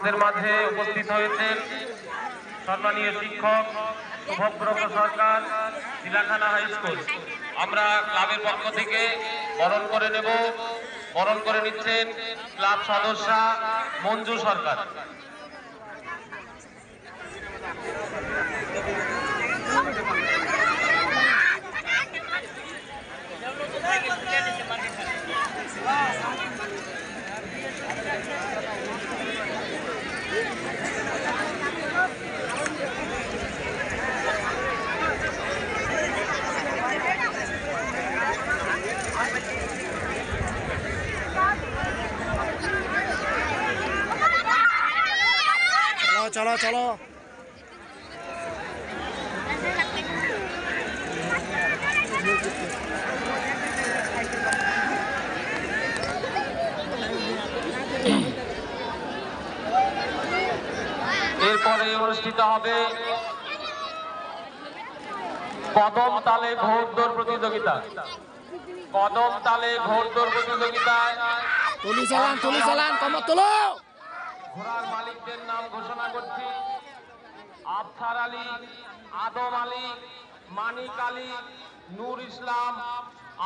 আমাদের মাঝে উপস্থিত হয়েছেন সম্মানীয় শিক্ষক শুভব্রত সরকার, চিলাখানা হাই স্কুল। আমরা ক্লাবের পক্ষ থেকে বরণ করে নেব। বরণ করে নিচ্ছেন ক্লাব সদস্যা মঞ্জু সরকার। चलो चलो এরপরে অনুষ্ঠিত হবে কদম তালে ঘোড়দৌড় প্রতিযোগিতা। কদম তালে ঘোড়দৌড় প্রতিযোগিতায় তুলি চালান কমর তোলো। ঘোড়ার মালিকদের নাম ঘোষণা করছি: আফসার আলী, আদম আলী, মানিক আলী, নূর ইসলাম,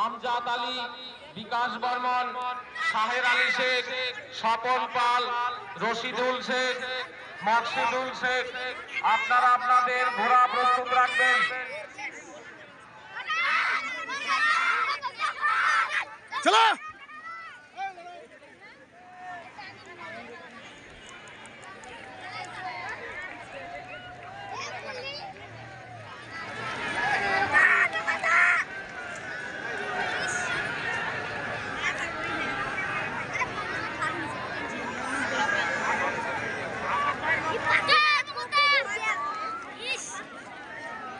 আমজাদ আলী, বিকাশ বর্মন, শাহের আলী শেখ, স্বপন পাল, রশিদুল শেখ, মকসুদুল শেখ। আপনারা আপনাদের ঘোড়া প্রস্তুত রাখবেন। চলো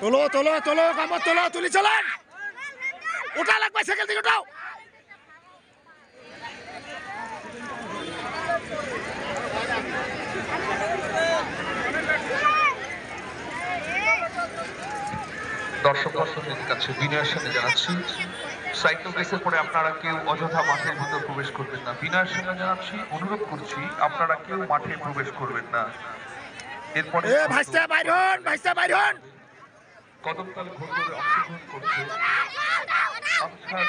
তোলো তোলো তোলো কামড় তোলো তুলি চালান। ওটা লাগবে সাইকেল থেকে ওঠাও। দর্শকদের কাছে বিনয়ের সাথে জানাচ্ছি, সাইকেল রেসের পরে আপনারা কেউ অযথা মাঠের ভিতর প্রবেশ করবেন না। বিনয়ের সঙ্গে জানাচ্ছি, অনুরোধ করছি আপনারা কেউ মাঠে প্রবেশ করবেন না। এরপরে কদমতাল ঘোড়দৌড়ে অংশগ্রহণ করছে আফসার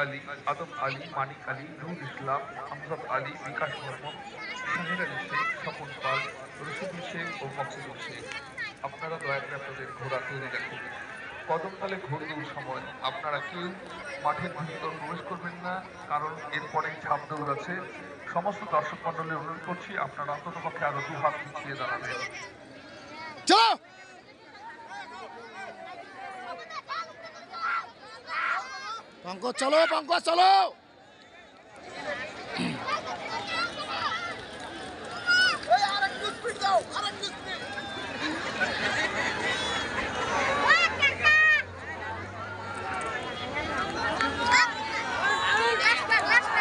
আলী, আদম আলী, মানিক আলী, নূর ইসলাম, আমজাদ আলী, বিকাশ বর্মন, শাহের আলী শেখ, স্বপন পাল, রশিদুল শেখ ও মকসুদুল শেখ। আপনারা দয়া করে আপনাদের ঘোড়া তৈরি রাখুন। কদমতালে ঘোড়দৌড় সময় আপনারা কেউ মাঠের ভিতর প্রবেশ করবেন না, কারণ এরপরে ঝাঁপ দৌড় আছে। সমস্ত দর্শক মন্ডলী অনুরোধ করছি আপনারা অন্ততপক্ষে আরো 2 হাত পিছিয়ে দাঁড়াবেন। চলো পঙ্কজ চলো, পঙ্কজ চলো।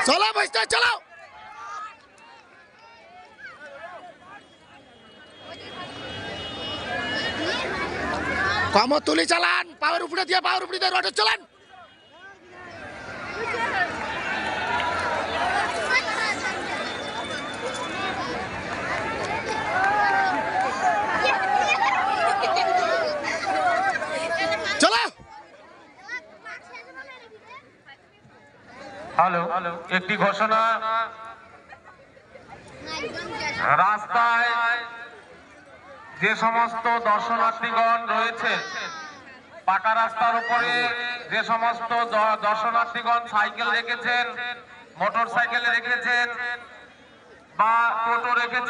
চলো বসতে চলো। কামড় তুলি চালান, পাওয়ার উপরে দিয়ে রডে চালান। হ্যালো, একটি ঘোষণা। রাস্তায় যে সমস্ত দর্শনার্থীগণ রয়েছে, পাকা রাস্তার উপরে যে সমস্ত দর্শনার্থীগণ সাইকেল রেখেছেন, মোটর সাইকেল রেখেছেন বা টোটো রেখেছেন,